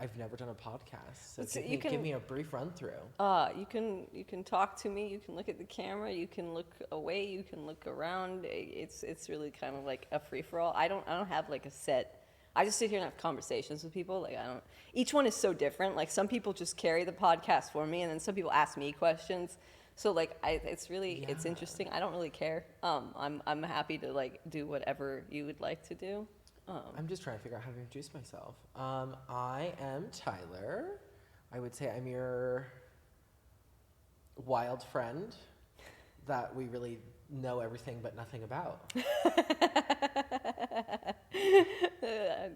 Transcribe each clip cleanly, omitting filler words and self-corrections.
I've never done a podcast, so So give me a brief run through. You can talk to me. You can look at the camera. You can look away. You can look around. It's really kind of like a free for all. I don't have like a set. I just sit here and have conversations with people. Like each one is so different. Like some people just carry the podcast for me, and then some people ask me questions. So like it's interesting. I don't really care. I'm happy to like do whatever you would like to do. I'm just trying to figure out how to introduce myself. I am Tyler. I would say I'm your wild friend that we really know everything but nothing about.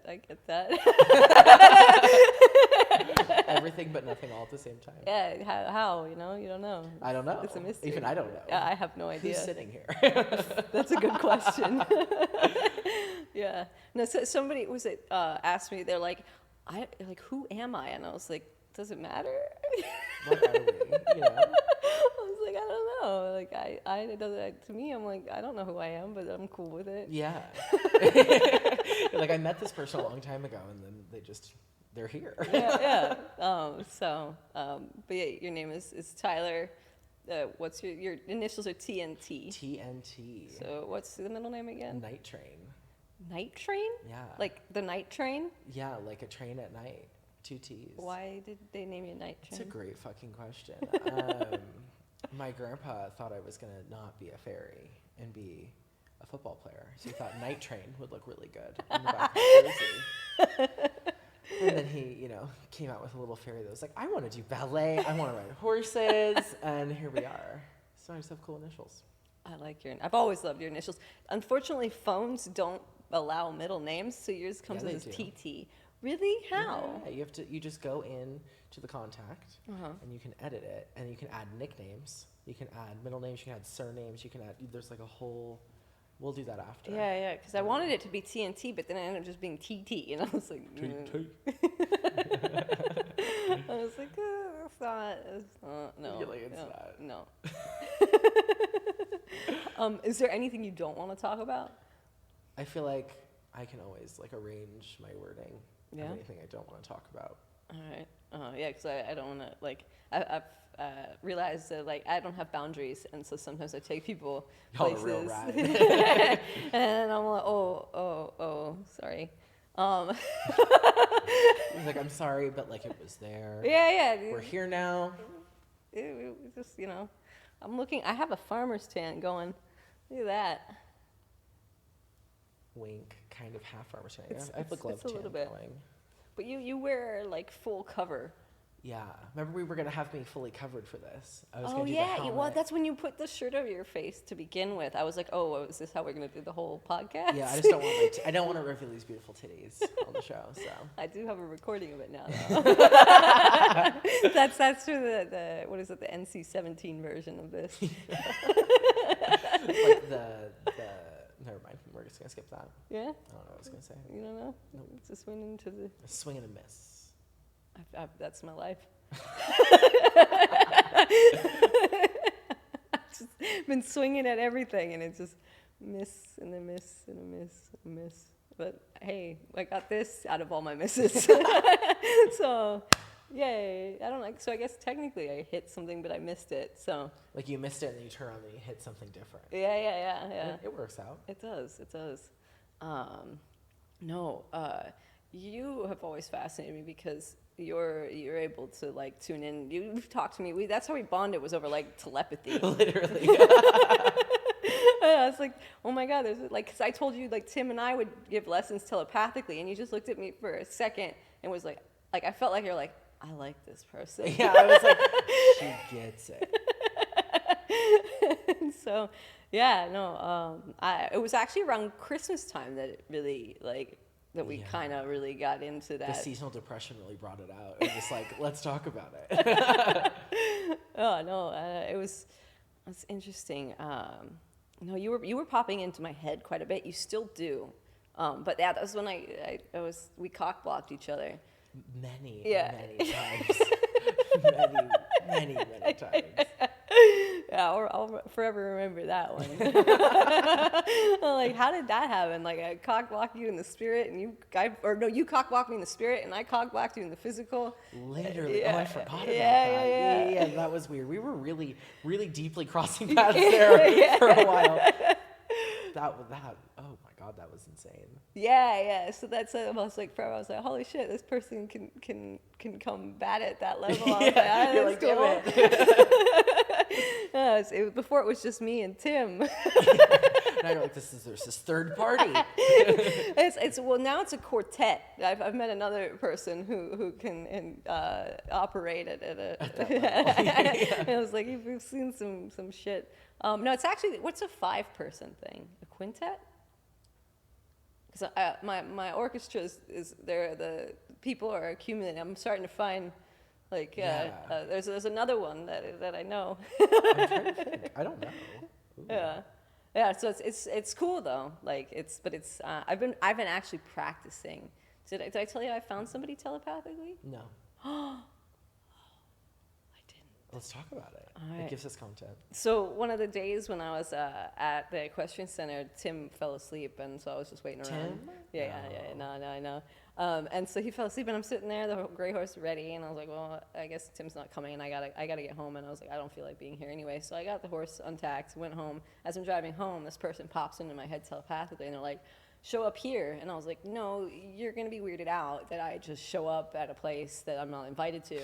I get that. Everything but nothing all at the same time. Yeah, how? You don't know. I don't know. It's a mystery. Even I don't know. Yeah, I have no idea. Who's sitting here? That's a good question. Yeah. No, so somebody asked me, they're like, who am I? And I was like, does it matter? What are we? I was like, I don't know. Like, it doesn't, to me, I'm like, I don't know who I am, but I'm cool with it. Yeah. Like, I met this person a long time ago, and then they're here. Yeah. But yeah, your name is Tyler. What's your initials are TNT. TNT. So what's the middle name again? Night Train. Night Train? Yeah. Like the night train? Yeah, like a train at night. 2 T's. Why did they name you Night Train? It's a great fucking question. My grandpa thought I was going to not be a fairy and be a football player. So he thought Night Train would look really good on the back of the jersey. And then he, came out with a little fairy that was like, I want to do ballet, I want to ride horses, and here we are. So I just have cool initials. I like I've always loved your initials. Unfortunately, phones don't allow middle names, so yours comes as TT. Really? How? Yeah, you just go in to the contact, and you can edit it, and you can add nicknames, you can add middle names, you can add surnames, there's like a whole, we'll do that after. Yeah, because I wanted it to be TNT, but then it ended up just being TT, and I was like, TT. I was like, it's not, no. You're like, it's not. No. Is there anything you don't want to talk about? I feel like I can always arrange my wording. Yeah. Anything I don't want to talk about. All right. Yeah, because I don't want to I've realized that I don't have boundaries, and so sometimes I take people places, a real ride. and I'm like, oh, sorry. He's like, I'm sorry, but it was there. Yeah. We're here now. It just I'm looking. I have a farmer's tan going. Look at that. Wink, kind of half farmer's tan. It's I have a glove tan little bit. going. But you wear full cover. Yeah. Remember we were going to have me fully covered for this. I was Oh going to do yeah, the helmet. well that's when you put the shirt over your face to begin with. I was like, oh, is this how we're going to do the whole podcast? Yeah, I just don't want I don't want to reveal these beautiful titties on the show. So I do have a recording of it now, though. that's through the what is it, the NC-17 version of this. Never mind. We're just gonna skip that. Yeah? I don't know what I was gonna say. You don't know? Nope. It's just went into the... A swing and a miss. That's my life. I've just been swinging at everything, and it's just miss and a miss and a miss and a miss. But hey, I got this out of all my misses. So, yay. I don't like. So I guess technically I hit something, but I missed it. So. You missed it, and then you turn around and you hit something different. Yeah. It works out. It does. No. You have always fascinated me because you're able to tune in. You've talked to me. That's how we bonded, was over telepathy. Literally. I was like, oh my God, there's because I told you Tim and I would give lessons telepathically, and you just looked at me for a second and was like I felt like you're like, I like this person. Yeah, I was like, she gets it. And so, yeah, no, it was actually around Christmas time that it really that we kind of really got into that. The seasonal depression really brought it out. It was like, let's talk about it. Oh no, it was interesting. No, you were popping into my head quite a bit. You still do, but yeah, that was when we cock blocked each other. Many times. many times. Yeah, I'll forever remember that one. I'm like, how did that happen? Like, I cock blocked you in the spirit, and you cock blocked me in the spirit, and I cock blocked you in the physical. Literally. Yeah. Oh, I forgot about Yeah, that. yeah, Yeah, that was weird. We were really, really deeply crossing paths there for a while. Oh my God, that was insane. Yeah. So that's I was like, forever. I was like, holy shit, this person can combat at that level. I was like, You're that's like, cool. damn it. Before it was just me and Tim. Now you're like, there's this third party. Now it's a quartet. I've met another person who can operate at a. At that level. And I was like, we've seen some shit. No, it's actually, what's a 5-person thing? A quintet? Because my orchestra is there. The people are accumulating. I'm starting to find, like, there's another one that I know. I'm trying to think. I don't know. Ooh. Yeah. So it's cool though. Like I've been actually practicing. Did I tell you I found somebody telepathically? No. I didn't. Let's talk about it. All right. It gives us content. So one of the days when I was at the equestrian center, Tim fell asleep, and so I was just waiting around. Tim? Yeah. No, I know. And so he fell asleep, and I'm sitting there, the gray horse is ready, and I was like, well, I guess Tim's not coming, and I gotta get home. And I was like, I don't feel like being here anyway. So I got the horse untacked, went home. As I'm driving home, this person pops into my head telepathically, and they're like, show up here. And I was like, no, you're gonna be weirded out that I just show up at a place that I'm not invited to.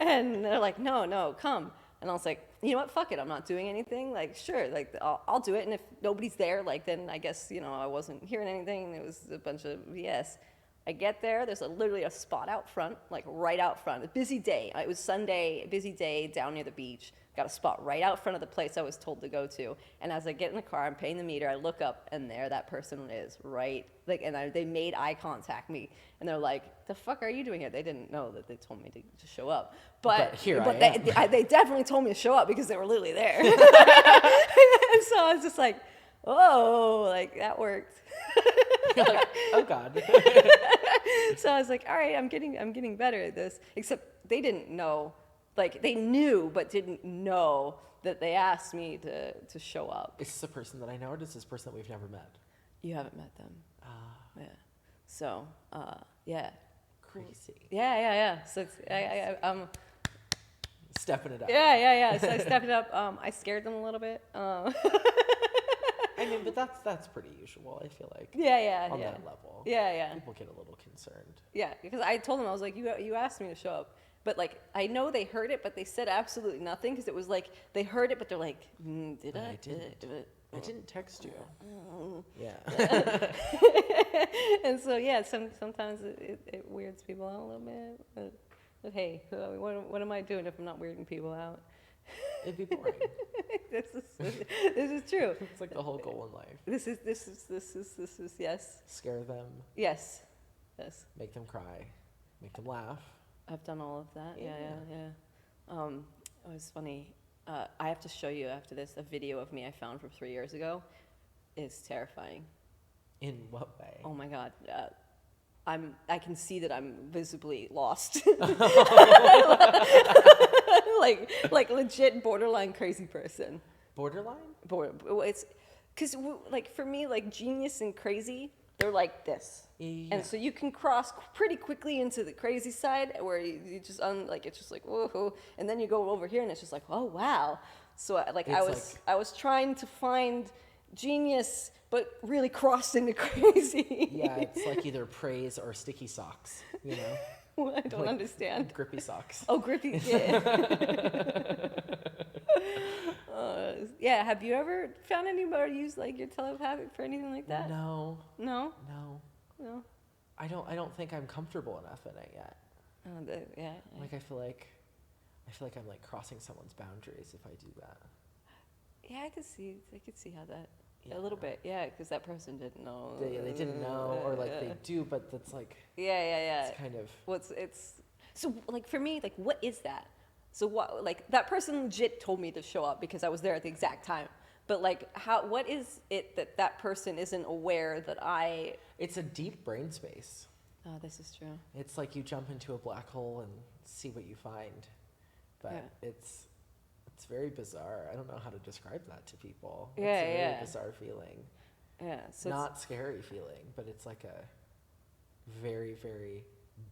and they're like, no, come. And I was like, you know what, fuck it, I'm not doing anything. Like, sure, like, I'll do it. And if nobody's there, like, then I guess, I wasn't hearing anything. It was a bunch of BS. I get there, there's literally a spot out front, like right out front. A busy day. It was Sunday, a busy day down near the beach. Got a spot right out front of the place I was told to go to. And as I get in the car, I'm paying the meter, I look up, and there that person is, right? Like, and they made eye contact me. And they're like, the fuck are you doing here? They didn't know that they told me to show up. But they definitely told me to show up because they were literally there. And so I was just like, oh, like, that worked. You're like, oh God. So I was like, all right, I'm getting better at this. Except they didn't know. Like, they knew, but didn't know that they asked me to show up. Is this a person that I know, or is this a person that we've never met? You haven't met them. Yeah. So, yeah. Crazy. Yeah. So it's, Stepping it up. Yeah. So I stepped it up. I scared them a little bit. I mean, but that's pretty usual, I feel like. Yeah. On that level. Yeah. People get a little concerned. Yeah, because I told them, I was like, you asked me to show up. But, like, I know they heard it, but they said absolutely nothing because it was like they heard it, but they're like, did I? I didn't text you. Yeah. And so, yeah, sometimes it weirds people out a little bit. But hey, what am I doing if I'm not weirding people out? It'd be boring. This is true. It's like the whole goal in life. This is yes. Scare them. Yes. Make them cry. Make them laugh. I've done all of that. Yeah. It was funny. I have to show you after this a video of me I found from 3 years ago. It's terrifying. In what way? Oh my God. I can see that I'm visibly lost. like legit borderline crazy person. Borderline? It's because like for me, like genius and crazy, they're like this. Yeah. And so you can cross pretty quickly into the crazy side where you just it's just like whoa, and then you go over here and it's just like oh wow. So I was trying to find genius, but really crossed into crazy. Yeah, it's like either praise or sticky socks, you know? I don't understand. Grippy socks. Oh, grippy, yeah. Yeah, have you ever found anybody use like your telepathic for anything like that? No. No? No. I don't think I'm comfortable enough in it yet. Yeah. Like I feel like I'm like crossing someone's boundaries if I do that. Yeah, I could see how that Yeah. a little bit. Yeah, because that person didn't know. They didn't know, or like they do, but that's like Yeah. it's kind of So like for me, like what is that? So what, like that person legit told me to show up because I was there at the exact time. But like what is it that person isn't aware that I... It's a deep brain space. Oh, this is true. It's like you jump into a black hole and see what you find. But it's It's very bizarre. I don't know how to describe that to people. Yeah, it's a very yeah. bizarre feeling. Yeah, so Not scary feeling, but it's like a very, very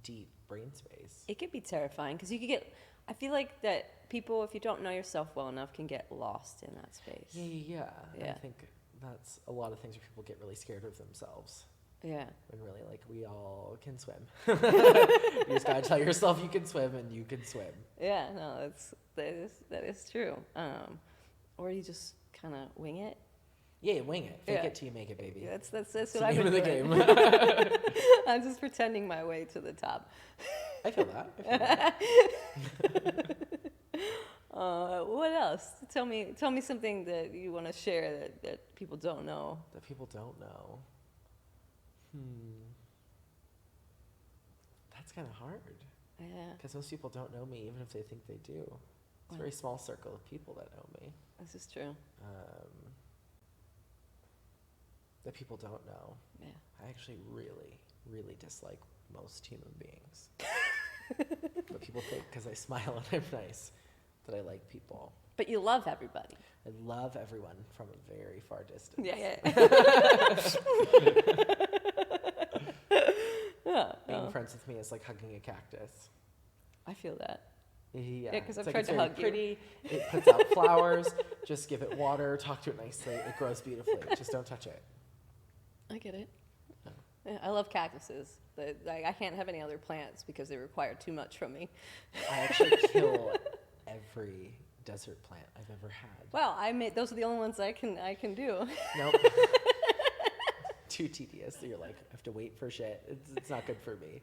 deep brain space. it could be terrifying because you could get. I feel like that people, if you don't know yourself well enough, can get lost in that space. Yeah. Yeah. I think that's a lot of things where people get really scared of themselves. Yeah. When really, like, we all can swim. You just gotta tell yourself you can swim, and you can swim. Yeah. No, that is true. Or you just kind of wing it. Yeah, wing it. Fake Yeah. it till you make it, baby. That's It's what the I've name been of the doing. game. I'm just pretending my way to the top. I feel that. What else? Tell me something that you want to share that people don't know. That people don't know. That's kind of hard. Yeah. Because most people don't know me, even if they think they do. It's a very small circle of people that know me. This is true. That people don't know. Yeah. I actually really, really dislike most human beings. But people think because I smile and I'm nice that I like people. But you love everybody. I love everyone from a very far distance. Yeah. Being friends with me is like hugging a cactus. I feel that. Yeah, Yeah, 'cause I've it's tried it's to very hug you. pretty. It puts out flowers. Just give it water. Talk to it nicely. It grows beautifully. Just don't touch it. I get it. No. Yeah, I love cactuses. I can't have any other plants because they require too much from me. I actually kill every desert plant I've ever had. Well, those are the only ones I can do. Nope. Too tedious. You're like, I have to wait for shit. It's not good for me.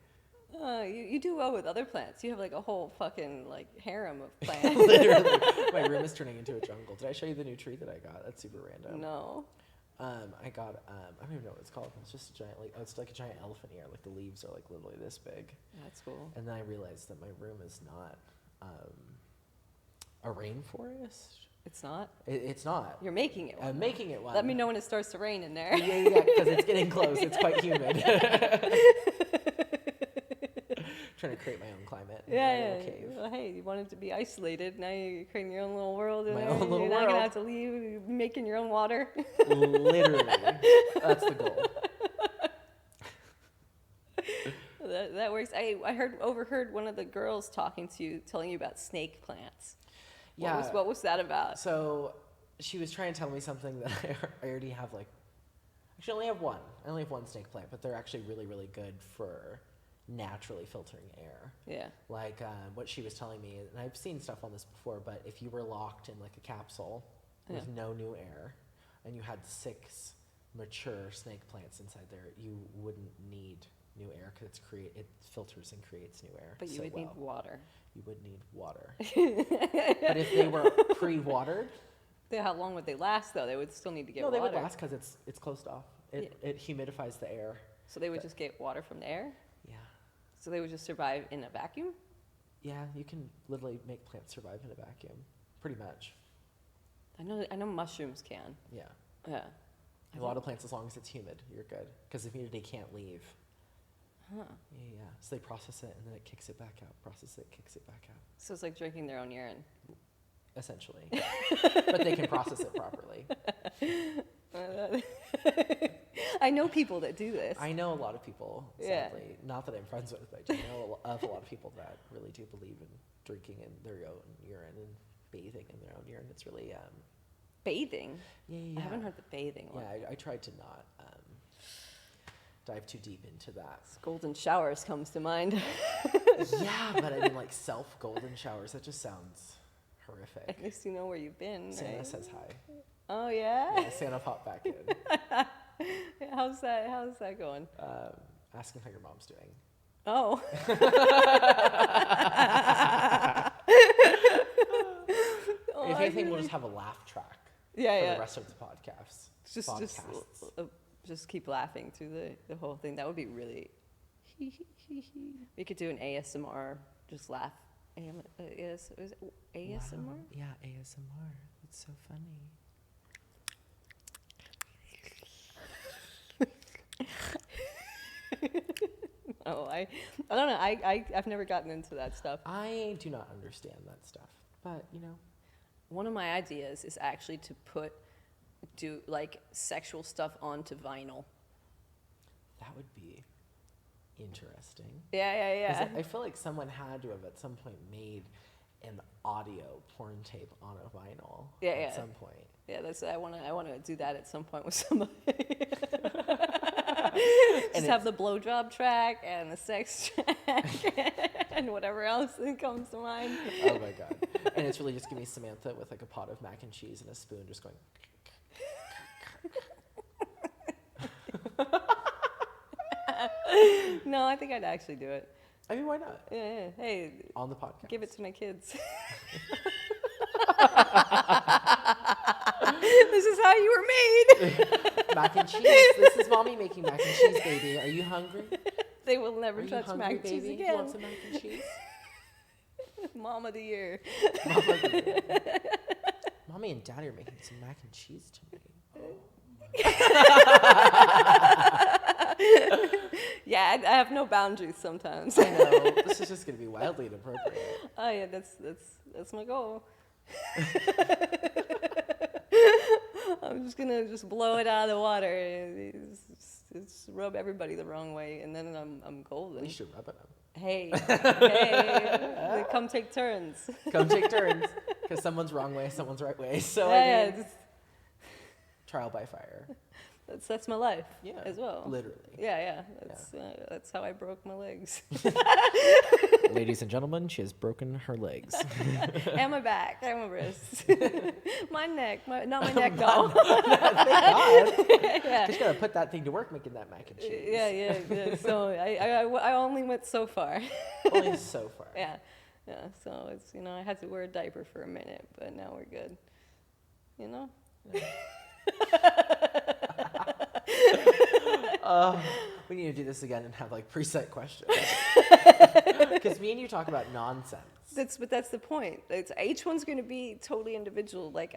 You do well with other plants. You have like a whole fucking like harem of plants. Literally, my room is turning into a jungle. Did I show you the new tree that I got? That's super random. No. I got, I don't even know what it's called. It's just a giant, like, it's like a giant elephant ear. Like, the leaves are, like, literally this big. That's cool. And then I realized that my room is not a rainforest. It's not? It's not. You're making it one. I'm making it one. Let me know when it starts to rain in there. Yeah, because it's getting close. It's quite humid. Trying to create my own climate. In my little cave. Well, hey, you wanted to be isolated. Now you're creating your own little world. My and own little you're not world. going to have to leave. You're making your own water. Literally. That's the goal. That works. I overheard one of the girls talking to you, telling you about snake plants. Yeah. What was that about? So she was trying to tell me something that I already have, like, actually I only have one. I only have one snake plant, but they're actually really, really good for naturally filtering air. Yeah. Like what she was telling me, and I've seen stuff on this before, but if you were locked in like a capsule with no new air, and you had 6 mature snake plants inside there, you wouldn't need new air because it filters and creates new air. But you so would need well. water. You would need water. But if they were pre-watered, How long would they last, though? They would still need to get no, water. they would last because it's closed off. It humidifies the air. So they would just get water from the air? Yeah. So they would just survive in a vacuum? Yeah, you can literally make plants survive in a vacuum, pretty much. I know mushrooms can. Yeah. Yeah. A lot of plants, as long as it's humid, you're good. Because the humidity can't leave. Huh. Yeah. So they process it and then it kicks it back out. Process it, kicks it back out. So it's like drinking their own urine. Essentially. But they can process it properly. I know people that do this. I know a lot of people, Yeah. sadly. Not that I'm friends with, but I do know of a lot of people that really do believe in drinking in their own urine and bathing in their own urine. It's really, Bathing? yeah. I haven't heard the bathing one. Yeah, I tried to not dive too deep into that. Golden showers comes to mind. Yeah, but I mean, like, self-golden showers, that just sounds horrific. At least you know where you've been, Santa right? says hi. Oh, yeah? Yeah, Santa popped back in. How's that going? Asking how your mom's doing. Oh. If anything, we'll just have a laugh track for the rest of the podcasts. Just keep laughing through the whole thing. That would be really. We could do an ASMR. Just laugh. Is it ASMR? Wow. Yeah, ASMR. That's so funny. Oh, I don't know. I've never gotten into that stuff. I do not understand that stuff, but one of my ideas is actually to do like sexual stuff onto vinyl. That would be interesting. Yeah. 'Cause I feel like someone had to have at some point made an audio porn tape on a vinyl at some point. Yeah, I want to do that at some point with somebody. Just have the blowjob track and the sex track and whatever else that comes to mind. Oh my god! And it's really just gonna be Samantha with like a pot of mac and cheese and a spoon, just going. No, I think I'd actually do it. I mean, why not? Yeah. Hey, on the podcast. Give it to my kids. This is how you were made. Mac and cheese. This is mommy making mac and cheese, baby. Are you hungry? They will never Are touch hungry, mac and cheese baby? again. You want some mac and cheese? Mom of the year. Mom of the year. Mommy and daddy are making some mac and cheese tonight. Yeah, I have no boundaries sometimes. I know. This is just going to be wildly inappropriate. Oh yeah, that's my goal. I'm just gonna blow it out of the water. It's rub everybody the wrong way, and then I'm golden. We should rub it up. Hey, come take turns. Come take turns, because someone's wrong way, someone's right way. So yeah, I mean, trial by fire. That's my life. Yeah, as well. Literally. Yeah. That's how I broke my legs. Ladies and gentlemen, she has broken her legs. And my back, and my wrists, my neck, not my neck though. Thank God. Yeah. Just gotta put that thing to work making that mac and cheese. Yeah. So I only went so far. Only so far. Yeah. So it's I had to wear a diaper for a minute, but now we're good. Yeah. We need to do this again and have like preset questions. Because me and you talk about nonsense. But that's the point. Each one's going to be totally individual. Like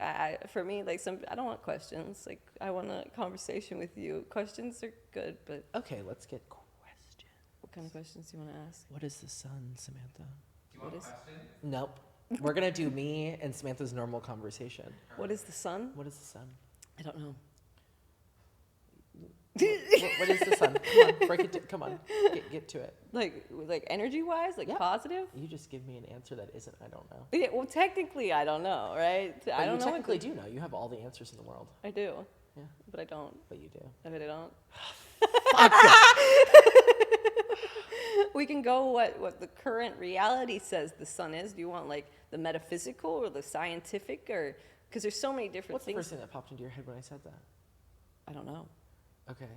for me, like I don't want questions. Like I want a conversation with you. Questions are good, but okay, let's get questions. What kind of questions do you want to ask? What is the sun, Samantha? Do you want questions? Nope. We're gonna do me and Samantha's normal conversation. What is the sun? What is the sun? I don't know. What is the sun? Come on, break it. Come on, get to it. Like energy wise, Yeah. Positive. You just give me an answer that isn't. I don't know. Yeah. Well, technically, I don't know, right? I don't know. You technically do know. You have all the answers in the world. I do. Yeah. But I don't. But you do. I bet I don't. Fuck it. We can go what the current reality says the sun is. Do you want like the metaphysical or the scientific, or because there's so many different What's things. the first thing that popped into your head when I said that? I don't know. Okay.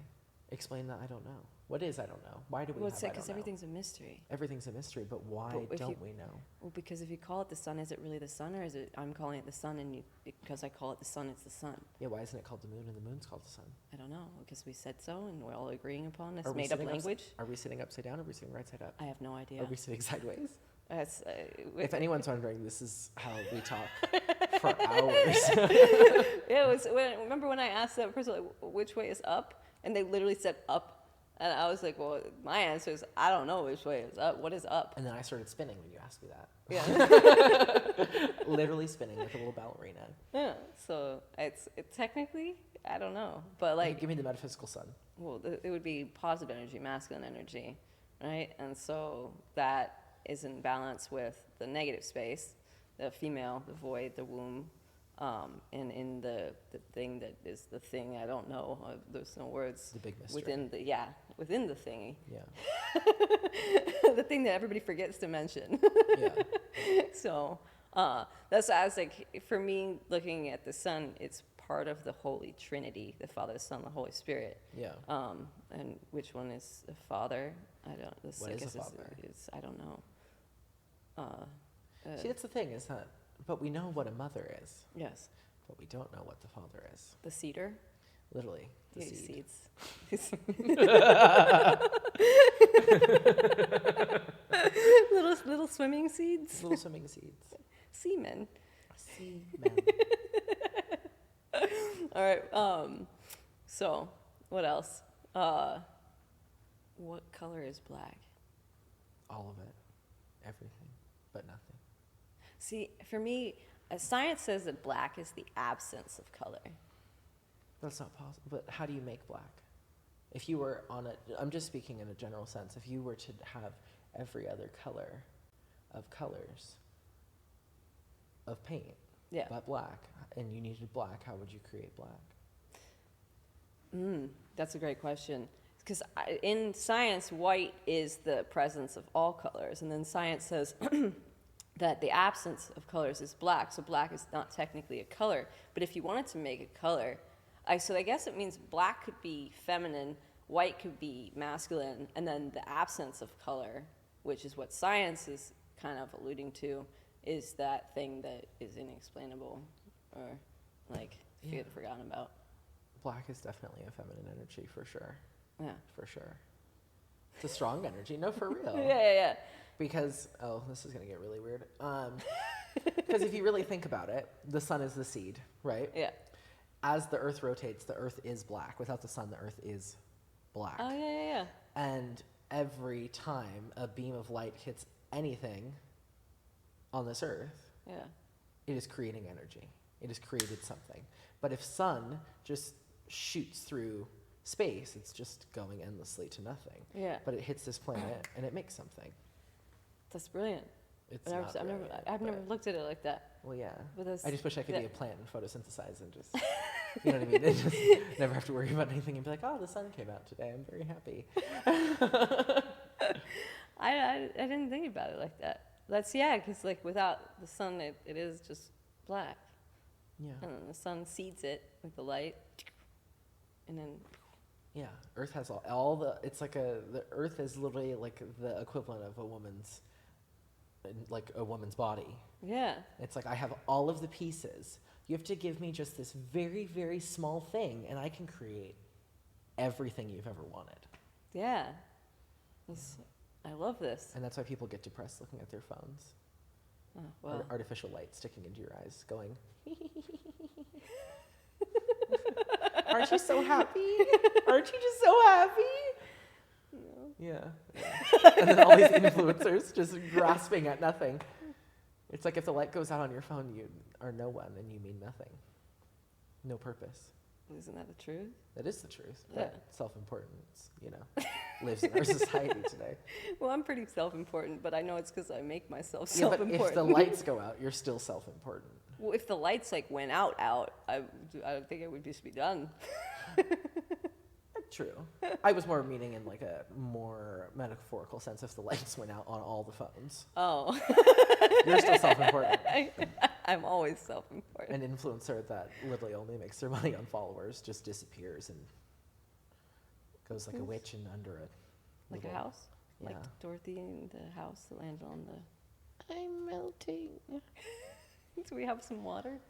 Explain that I don't know. What is I don't know? Why do we Well, have it's I because don't know? everything's a mystery. Everything's a mystery, but why But if don't we know? Well, because if you call it the sun, is it really the sun, or is it I'm calling it the sun, and because I call it the sun, it's the sun? Yeah, why isn't it called the moon and the moon's called the sun? I don't know, because we said so, and we're all agreeing upon this Are we made-up sitting language. Are we sitting upside down or are we sitting right side up? I have no idea. Are we sitting sideways? That's, If anyone's wondering, this is how we talk for hours. It was. Remember when I asked that person, like, which way is up? And they literally said up. And I was like, well, my answer is, I don't know which way is up. What is up? And then I started spinning when you asked me that. Yeah. Literally spinning like a little ballerina. Yeah. So it's technically, I don't know. But like, Give me the metaphysical sun. well, it would be positive energy, masculine energy, right? And so that is in balance with the negative space, the female, the void, the womb, and in the thing that is the thing I don't know. There's no words. The big mystery. Within the thingy. Yeah. The thing that everybody forgets to mention. Yeah. So that's why I was like, for me, looking at the sun, it's part of the Holy Trinity, the Father, the Son, the Holy Spirit. Yeah. And which one is the Father? I don't. What is the Father? I don't know. See, that's the thing, is that, but we know what a mother is, Yes, but we don't know what the father is. the cedar. Literally, the Yeah, seed. seeds. little swimming seeds. Little swimming seeds. Semen. Semen. All right. So what else? What color is black? All of it. Everything, but nothing. See, for me, Science says that black is the absence of color. That's not possible. But how do you make black? If you were I'm just speaking in a general sense, if you were to have every other color of colors of paint, Yeah. but black, and you needed black, how would you create black? That's a great question. Because in science, white is the presence of all colors. And then science says that the absence of colors is black. So black is not technically a color. But if you wanted to make a color, so I guess it means black could be feminine, white could be masculine, and then the absence of color, which is what science is kind of alluding to, is that thing that is inexplainable or like forgotten about. Black is definitely a feminine energy for sure. Yeah. For sure. It's a strong energy. No, for real. Yeah. Because, this is going to get really weird. Because if you really think about it, the sun is the seed, right? Yeah. As the earth rotates, the earth is black. Without the sun, the earth is black. Oh, yeah. And every time a beam of light hits anything on this earth, it is creating energy. It has created something. But if sun just shoots through space, it's just going endlessly to nothing. Yeah. But it hits this planet and it makes something. That's brilliant. I've never looked at it like that. Well, yeah. But I just wish I could be a plant and photosynthesize and just, you know what I mean? And just never have to worry about anything and be like, oh, the sun came out today. I'm very happy. I didn't think about it like that. Because like without the sun, it is just black. Yeah. And then the sun seeds it with the light, and then. Yeah, Earth has all the. It's like the Earth is literally like the equivalent of a woman's body. Yeah. It's like I have all of the pieces. You have to give me just this very, very small thing, and I can create everything you've ever wanted. Yeah. I love this. And that's why people get depressed looking at their phones. Oh, well. Artificial light sticking into your eyes, going. Aren't you so happy? Aren't you just so happy? No. Yeah. And then all these influencers just grasping at nothing. It's like if the light goes out on your phone, you are no one and you mean nothing. No purpose. Isn't that the truth? That is the truth. Yeah. But self-importance, lives in our society today. Well, I'm pretty self-important, but I know it's because I make myself Yeah, self-important. but if the lights go out, you're still self-important. Well, if the lights went out, I don't think it would just be done. True. I was more meaning in like a more metaphorical sense if the lights went out on all the phones. Oh. You're still self-important. I'm always self-important. An influencer that literally only makes their money on followers just disappears and goes like a witch and under it. Like a house? Yeah. Like Dorothy in the house that landed on the... I'm melting. Do we have some water?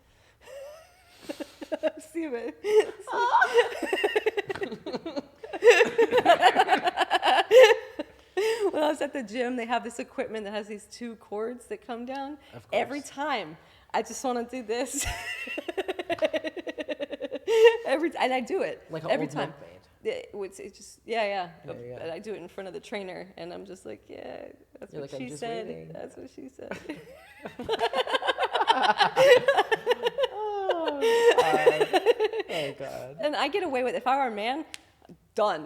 See it. When I was at the gym, they have this equipment that has these 2 cords that come down. Of course. Every time, I just want to do this. And I do it Like an every old time. milkmaid. It's just yeah. Yeah. And I do it in front of the trainer, and I'm just like, yeah, that's You're what like, she I'm just said. waiting. That's what she said. Oh God. And I get away with it. If I were a man, done.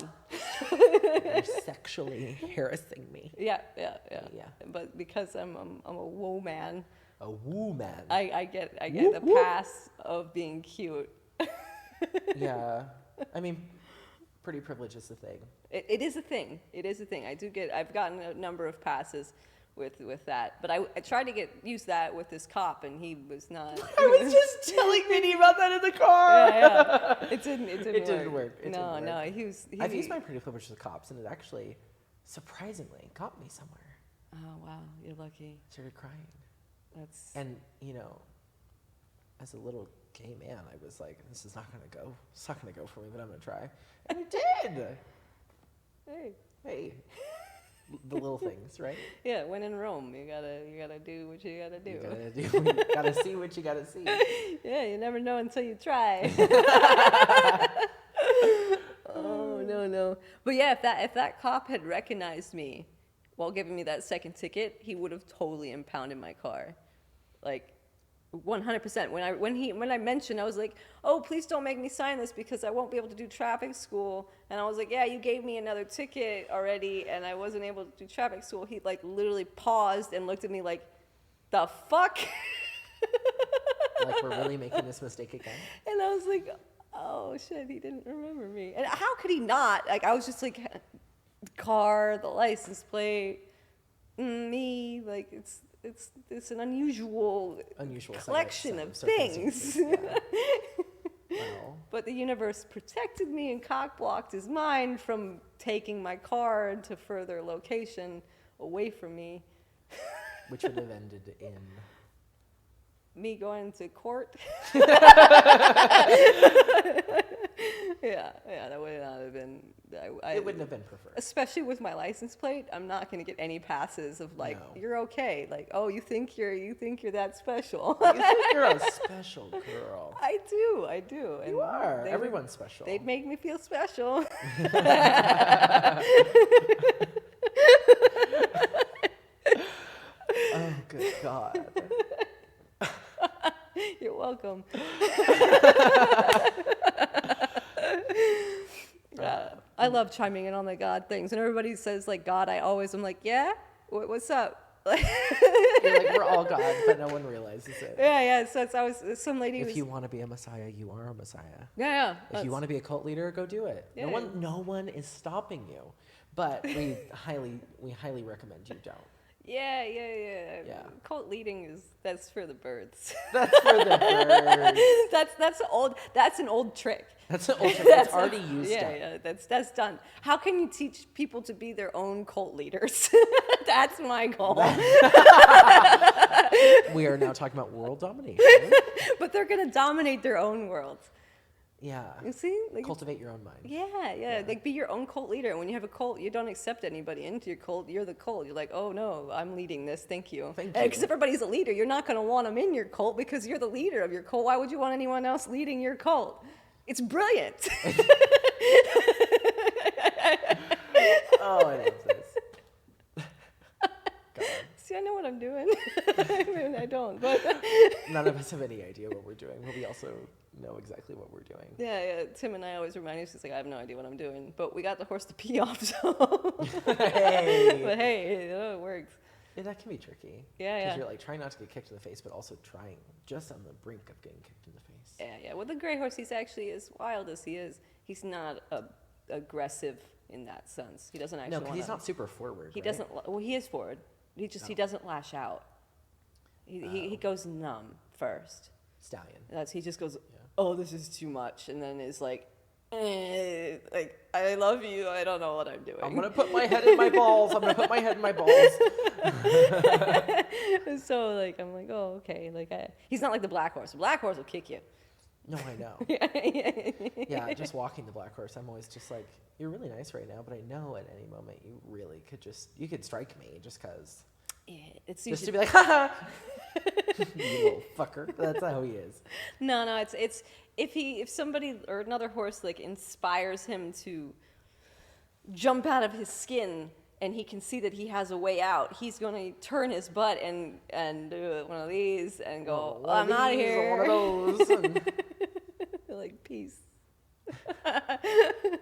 You're sexually harassing me. Yeah. Yeah. But because I'm a woman, A woo man. I get Whoop, the whoop. pass of being cute. Yeah. I mean, pretty privilege is the thing. It is a thing. It is a thing. I've gotten a number of passes with that. But I tried to use that with this cop, and he was not. I was just telling Vinny about that in the car. Yeah. It didn't work. No. I've used my pretty privilege with the cops, and it actually, surprisingly, got me somewhere. Oh wow, you're lucky. I started crying. And as a little gay man, I was like, this is not gonna go. It's not gonna go for me, but I'm gonna try. And it did. Hey. The little things, right? Yeah, when in Rome, you gotta do what you gotta do. You gotta see what you gotta see. Yeah, you never know until you try. Oh no. But yeah, if that cop had recognized me while giving me that second ticket, he would have totally impounded my car. Like, 100%. When I mentioned, I was like, "Oh, please don't make me sign this because I won't be able to do traffic school." And I was like, "Yeah, you gave me another ticket already, and I wasn't able to do traffic school." He like literally paused and looked at me like, "The fuck?" Like, we're really making this mistake again? And I was like, "Oh shit, he didn't remember me." And how could he not? Like, I was just like, the car, the license plate, me. Like, it's an unusual collection of things. Yeah. Wow. But the universe protected me and cock-blocked his mind from taking my car to further location away from me. Which would have ended in... Me going to court. Yeah, that would not have been. It wouldn't have been preferred. Especially with my license plate, I'm not going to get any passes of like, No. "You're okay." Like, "Oh, you think you're that special." You think you're a special girl. I do. And You are. Everyone's special. They'd make me feel special. Oh, good God. You're welcome. I love chiming in on the God things. And everybody says, like, God, I'm like, yeah? What's up? You're like, we're all God, but no one realizes it. Yeah. So some lady If you want to be a Messiah, you are a Messiah. Yeah. If you want to be a cult leader, go do it. Yeah. No one is stopping you. But we highly recommend you don't. Yeah. Yeah. Cult leading that's for the birds. That's for the birds. That's an old trick. That's an old trick. That's already used up. Yeah, that's done. How can you teach people to be their own cult leaders? That's my goal. We are now talking about world domination. But they're gonna dominate their own world. Yeah. You see? Like, Cultivate your own mind. Yeah. Like, be your own cult leader. And when you have a cult, you don't accept anybody into your cult. You're the cult. You're like, "Oh no, I'm leading this. Thank you." Because everybody's a leader. You're not gonna want them in your cult because you're the leader of your cult. Why would you want anyone else leading your cult? It's brilliant. Oh, I love this. God. See, I know what I'm doing. I mean, I don't, but None of us have any idea what we're doing, but we also know exactly what we're doing. yeah. Tim and I always remind us, he's like, "I have no idea what I'm doing," but we got the horse to pee off, so. Hey. But hey, it works. Yeah, that can be tricky. Yeah. Because you're like trying not to get kicked in the face, but also trying just on the brink of getting kicked in the face. Yeah. With the gray horse, he's actually as wild as he is. He's not aggressive in that sense. He doesn't actually. No, because he's not super forward. He right? doesn't. Well, he is forward. He doesn't lash out. He goes numb first. Stallion. He just goes, Yeah. "Oh, this is too much," and then is like, like, "I love you. I don't know what I'm doing." I'm gonna put my head in my balls. So like, I'm like, "Oh, okay." Like, he's not like the black horse. The black horse will kick you. No, I know. Yeah, just walking the black horse, I'm always just like, "You're really nice right now, but I know at any moment you really you could strike me just because." Yeah, it's Just usually, to be like, "Ha ha, you little fucker." That's how he is. No, it's if somebody or another horse like inspires him to jump out of his skin and he can see that he has a way out, he's going to turn his butt and do one of these and go, One "I'm out of these here." or one of those. And Like, "Peace."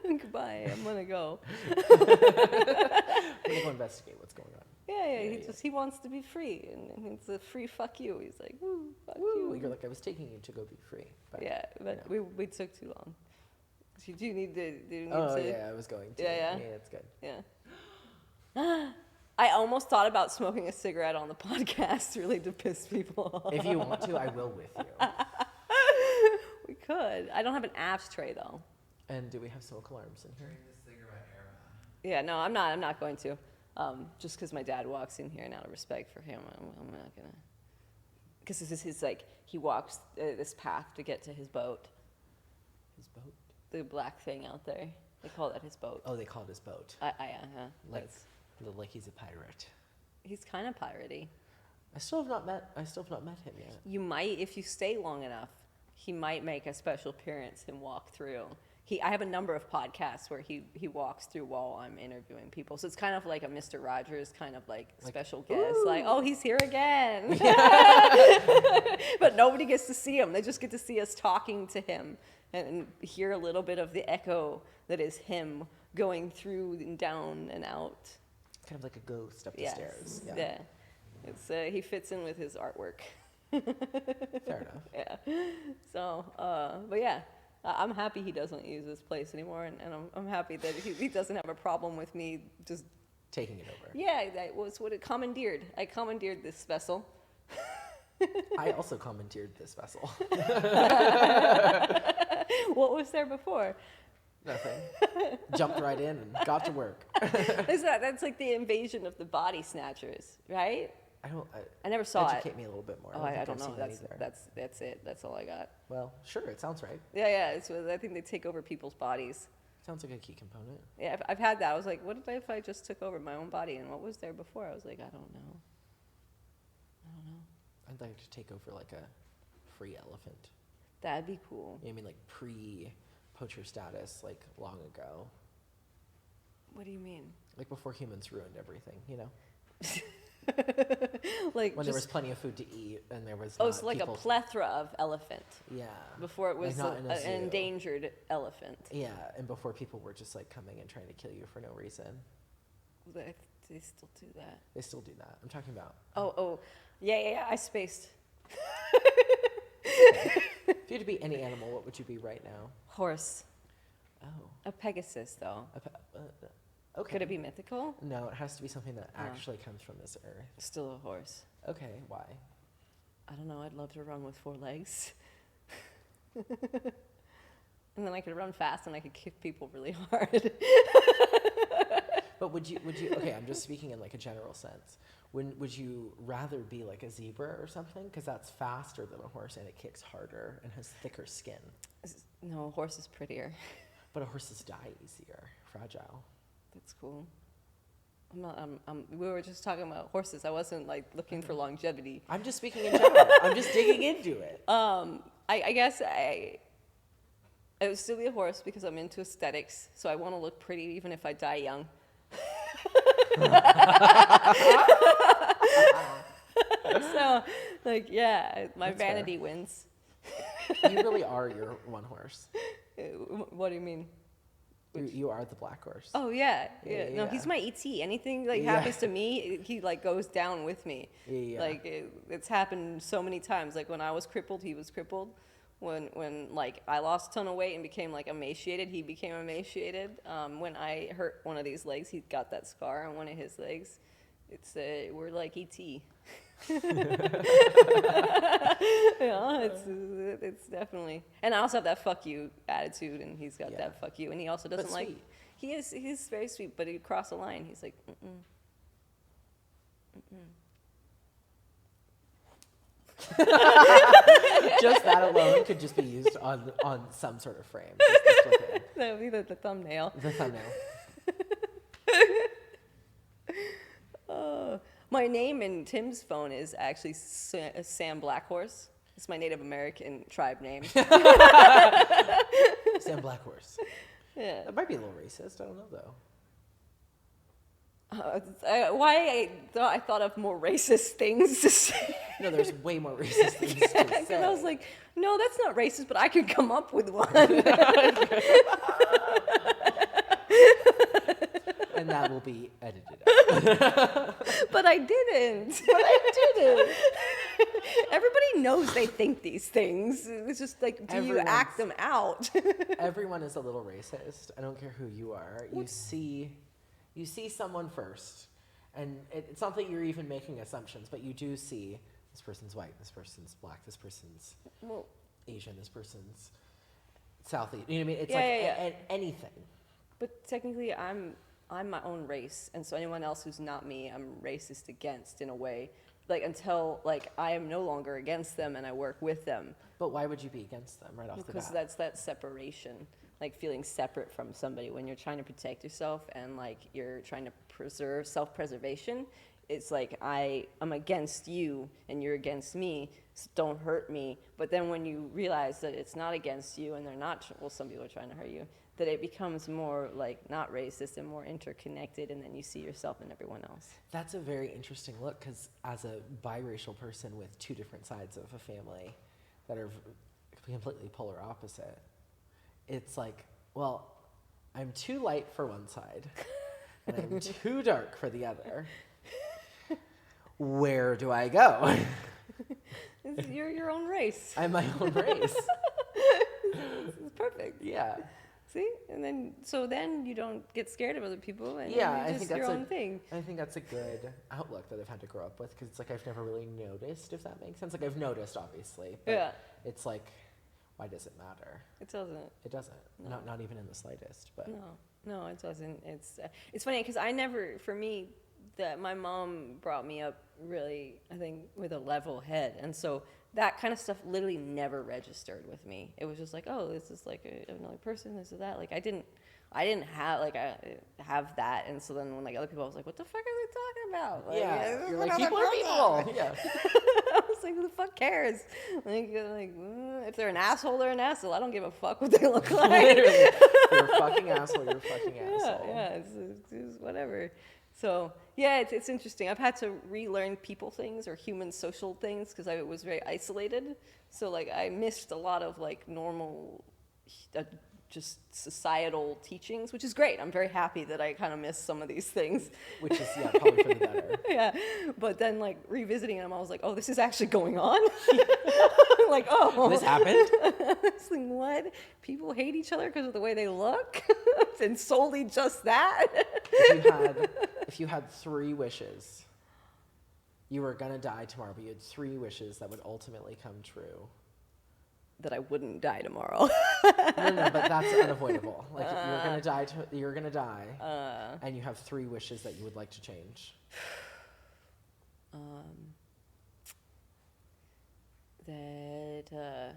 Goodbye. I'm gonna go. I'm gonna go investigate what's going on. Yeah. He wants to be free, and it's a free fuck you. He's like, "Ooh, fuck Woo, you." you're like, I was taking you to go be free. But, Yeah, but you know. we took too long. You do need to. Yeah, I was going to. Yeah. Yeah, it's good. Yeah. I almost thought about smoking a cigarette on the podcast, really, to piss people off. If you want to, I will with you. We could. I don't have an ashtray though. And do we have smoke alarms in here? Yeah, no, I'm not going to. Just because my dad walks in here, and out of respect for him, I'm not gonna. Because this is his he walks this path to get to his boat. His boat? The black thing out there. They call that his boat. Oh, they call it his boat. Like he's a pirate. He's kind of piratey. I still have not met him yet. You might, if you stay long enough, he might make a special appearance and walk through. I have a number of podcasts where he walks through while I'm interviewing people. So it's kind of like a Mr. Rogers kind of like special guest. Ooh. Like, oh, he's here again. But nobody gets to see him. They just get to see us talking to him and hear a little bit of the echo that is him going through and down and out. Kind of like a ghost up the Yes. stairs. Yeah. It's he fits in with his artwork. Fair enough. Yeah. So, but yeah, I'm happy he doesn't use this place anymore, and I'm happy that he doesn't have a problem with me just Taking it over. Yeah, that was what it commandeered. I commandeered this vessel. I also commandeered this vessel. What was there before? Nothing. Jumped right in and got to work. That's like the invasion of the body snatchers, right? I never saw it. Educate me a little bit more. Oh, I think don't I've know. seen it either. That's it. That's all I got. Well, sure. It sounds right. Yeah. I think they take over people's bodies. Sounds like a key component. Yeah, I've had that. I was like, what if I just took over my own body? And what was there before? I was like, I don't know. I'd like to take over like a free elephant. That'd be cool. You know what I mean, like pre-poacher status, like long ago. What do you mean? Like before humans ruined everything, you know? Like When there was plenty of food to eat and there was so like a plethora of elephant. Yeah. Before it was not in a zoo. an endangered elephant. Yeah, and before people were just like coming and trying to kill you for no reason. They still do that. They still do that. I'm talking about. Oh, yeah, I spaced. If you had to be any animal, what would you be right now? Horse. Oh. A Pegasus, though. Okay. Could it be mythical? No, it has to be something that actually comes from this earth. Still a horse. Okay, why? I don't know. I'd love to run with 4 legs. And then I could run fast and I could kick people really hard. But would you, okay, I'm just speaking in like a general sense. Would you rather be like a zebra or something? Because that's faster than a horse and it kicks harder and has thicker skin. No, a horse is prettier. But horses die easier, fragile. That's cool. We were just talking about horses. I wasn't like looking for longevity. I'm just speaking in general. I'm just digging into it. I guess I would still be a horse because I'm into aesthetics. So I want to look pretty even if I die young. So, like, yeah, my That's vanity wins. You really are your one horse. What do you mean? You are the black horse. Oh yeah. No, Yeah. he's my ET. Anything like Yeah. happens to me, he like goes down with me. Yeah. Like it's happened so many times. Like when I was crippled, he was crippled. When like I lost a ton of weight and became like emaciated, he became emaciated. When I hurt one of these legs, he got that scar on one of his legs. It's we're like ET. Yeah, it's definitely. And I also have that fuck you attitude, and he's got that fuck you, and he also doesn't But like. sweet. He's very sweet, but he'd cross a line. He's like, Just that alone could just be used on some sort of frame. Just to flip it. that would be the thumbnail. The thumbnail. My name in Tim's phone is actually Sam Blackhorse. It's my Native American tribe name. Sam Blackhorse. Yeah. That might be a little racist. I don't know though. Why I thought of more racist things to say. No, there's way more racist things to say. Because I was like, no, that's not racist, but I could come up with one. And that will be edited out. But I didn't. Everybody knows they think these things. It's just like, do you act them out? Everyone is a little racist. I don't care who you are. You see someone first, and it's not that you're even making assumptions, but you do see this person's white, this person's black, this person's Asian, this person's South Asian. You know what I mean? It's anything. But technically, I'm my own race, and so anyone else who's not me, I'm racist against in a way. Like until like I am no longer against them and I work with them. But why would you be against them right off the bat? Because that's that separation, like feeling separate from somebody when you're trying to protect yourself and like you're trying to preserve self-preservation. it's like I'm against you and you're against me, so don't hurt me. But then when you realize that it's not against you and they're not, well, some people are trying to hurt you, that it becomes more like not racist and more interconnected, and then you see yourself in everyone else. That's a very interesting look, because as a biracial person with two different sides of a family that are completely polar opposite, it's like, well, I'm too light for one side and I'm too dark for the other. Where do I go? You're your own race. I'm my own race. It's perfect. Yeah. See? And then you don't get scared of other people, and Yeah, you're just your own thing. I think that's a good outlook that I've had to grow up with, because it's like I've never really noticed, if that makes sense. Like, I've noticed, obviously, but Yeah. it's like, why does it matter? It doesn't. It doesn't. No. Not even in the slightest. But No, it doesn't. It's funny because for me, that my mom brought me up really, I think, with a level head, and so that kind of stuff literally never registered with me. It was just like, oh, this is like another person, this is that. Like, I didn't have that, and so then when like other people, I was like, what the fuck are they talking about? Like, yeah, you're like, people are people. Yeah. I was like, who the fuck cares? Like if they're an asshole, they're an asshole. I don't give a fuck what they look like. Literally, you're a fucking asshole. You're a fucking asshole. Yeah, it's whatever. So yeah, it's interesting. I've had to relearn people things or human social things because I was very isolated. So like I missed a lot of like normal, just societal teachings, which is great. I'm very happy that I kind of missed some of these things. Which is probably for the better. Yeah, but then like revisiting them, I was like, oh, this is actually going on. Like, oh, this happened. It's like, what? People hate each other because of the way they look, and solely just that. If you had 3 wishes, you were gonna die tomorrow, but you had 3 wishes that would ultimately come true. That I wouldn't die tomorrow. No, but that's unavoidable. Like you're gonna die, and you have 3 wishes that you would like to change. That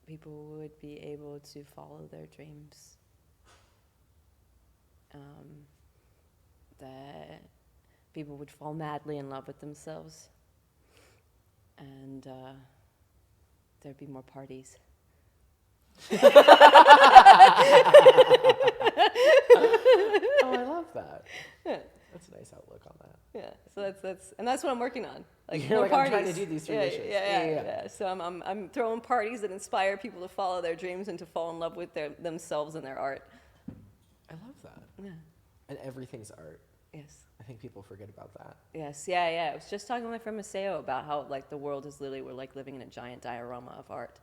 people would be able to follow their dreams. That people would fall madly in love with themselves, and there'd be more parties. Oh, I love that. Yeah. That's a nice outlook on that. Yeah, so that's what I'm working on. Like, You're more like, parties. I'm trying to do these 3 wishes. Yeah. So I'm throwing parties that inspire people to follow their dreams and to fall in love with themselves and their art. I love that. Yeah. And everything's art. Yes. I think people forget about that. Yes. Yeah. I was just talking to my friend Maseo about how like the world is literally, we're like living in a giant diorama of art.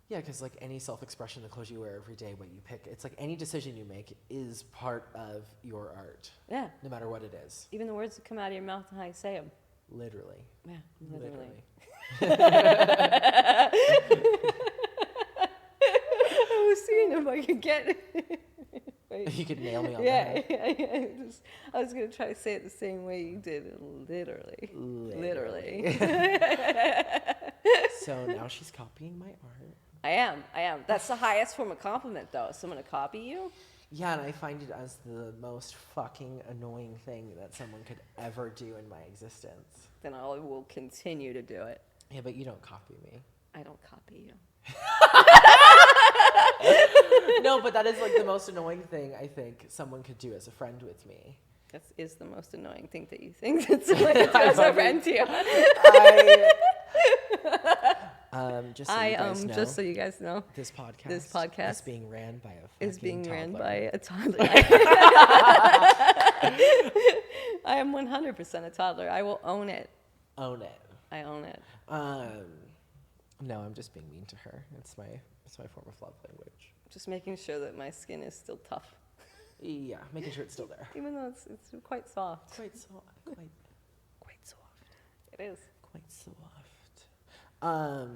Yeah, because like any self-expression, the clothes you wear every day, what you pick, it's like any decision you make is part of your art. Yeah. No matter what it is. Even the words that come out of your mouth and how you say them. Literally. Yeah, literally. I was seeing if I could get it. You could nail me on the head. Yeah. I was going to try to say it the same way you did. Literally. So now she's copying my art. I am. That's the highest form of compliment, though. Someone to copy you? Yeah, and I find it as the most fucking annoying thing that someone could ever do in my existence. Then I will continue to do it. Yeah, but you don't copy me. I don't copy you. No, but that is like the most annoying thing I think someone could do as a friend with me. That is the most annoying thing that you think that someone could do as a friend to you. Just so you guys know, this podcast is being ran by a toddler. I am 100% a toddler. I will own it. Own it. I own it. No, I'm just being mean to her. It's my form of love language. Just making sure that my skin is still tough. Yeah, making sure it's still there. Even though it's quite soft. Quite soft. It is. Quite soft. I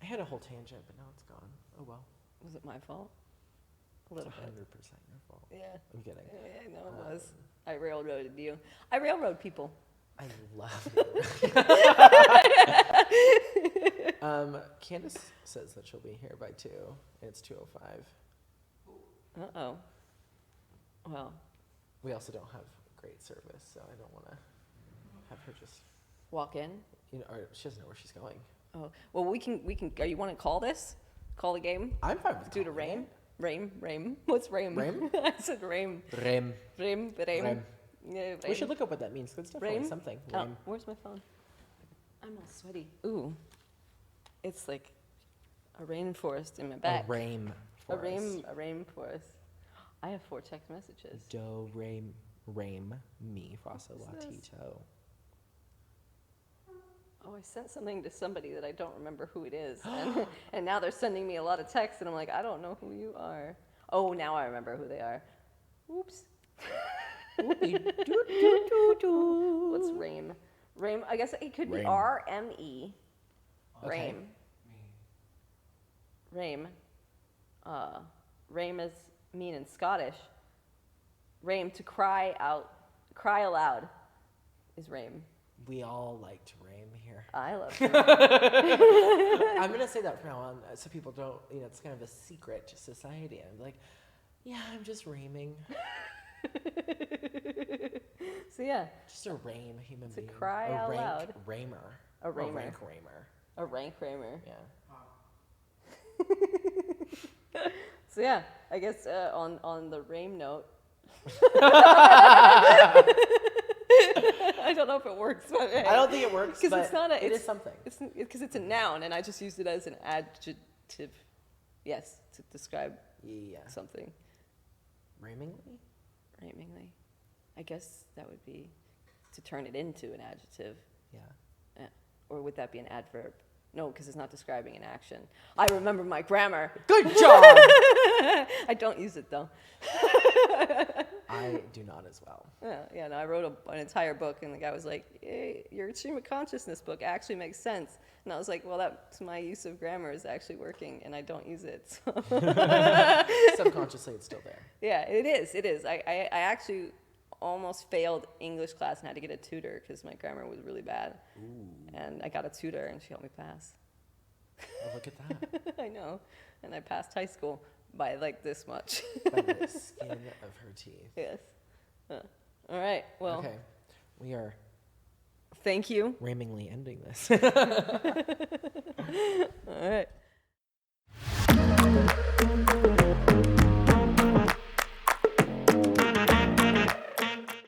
had a whole tangent, but now it's gone. Oh well. Was it my fault? A little bit. 100% your fault. Yeah. I'm kidding. Yeah, I know it was. I railroaded you. I railroad people. I love it. Candace says that she'll be here by 2, and it's 2:05. Uh-oh. Well. We also don't have great service, so I don't want to have her just, Walk in. or she doesn't know where she's going. Oh, well, we can. You want to call this? Call the game? I'm fine with Do the calling rain. Rain. What's rain? Rain? I said rain. it. Rain. Rain. Rain. Yeah, rain. We should look up what that means, 'cause it's definitely Rain? something. Oh, Rain. where's my phone? I'm all sweaty. Ooh. It's like a rainforest in my back. A rain A forest. rainforest. I have 4 text messages. Do, re, mi, fa, sol, la, What's ti, this? to. Oh, I sent something to somebody that I don't remember who it is. And now they're sending me a lot of texts, and I'm like, I don't know who you are. Oh, now I remember who they are. Oops. What's Rame? Rame, I guess it could be Rame. R-M-E. Okay. Rame. Rame. Rame is mean in Scottish. Rame, to cry out, cry aloud is rame. We all liked Rame here. I love rame. I'm going to say that from now on so people don't, it's kind of a secret society. I'm like, yeah, I'm just raming. So yeah, Just a rame human being. cry a out rank loud. Ramer. A ramer. A rank ramer. a rank ramer. Yeah. So yeah, I guess on the rame note, I don't know if it works, but I don't think it works, because but it's not a. it It's is something. It's because it's a noun, and I just used it as an adjective. Yes, to describe Yeah. something. Ramingly? Ramingly, I guess that would be to turn it into an adjective, Yeah. or would that be an adverb? No, because it's not describing an action. I remember my grammar. Good job! I don't use it though. I do not as well. Yeah, no, I wrote an entire book, and the guy was like, hey, your stream of consciousness book actually makes sense. And I was like, well, that's my use of grammar is actually working, and I don't use it. So. Subconsciously, it's still there. Yeah, it is. I actually almost failed English class and had to get a tutor because my grammar was really bad. Ooh. And I got a tutor, and she helped me pass. Oh, look at that. I know. And I passed high school by like this much. By the skin of her teeth. Yes. All right. Well, Okay. We are thank you. ramingly ending this. All right.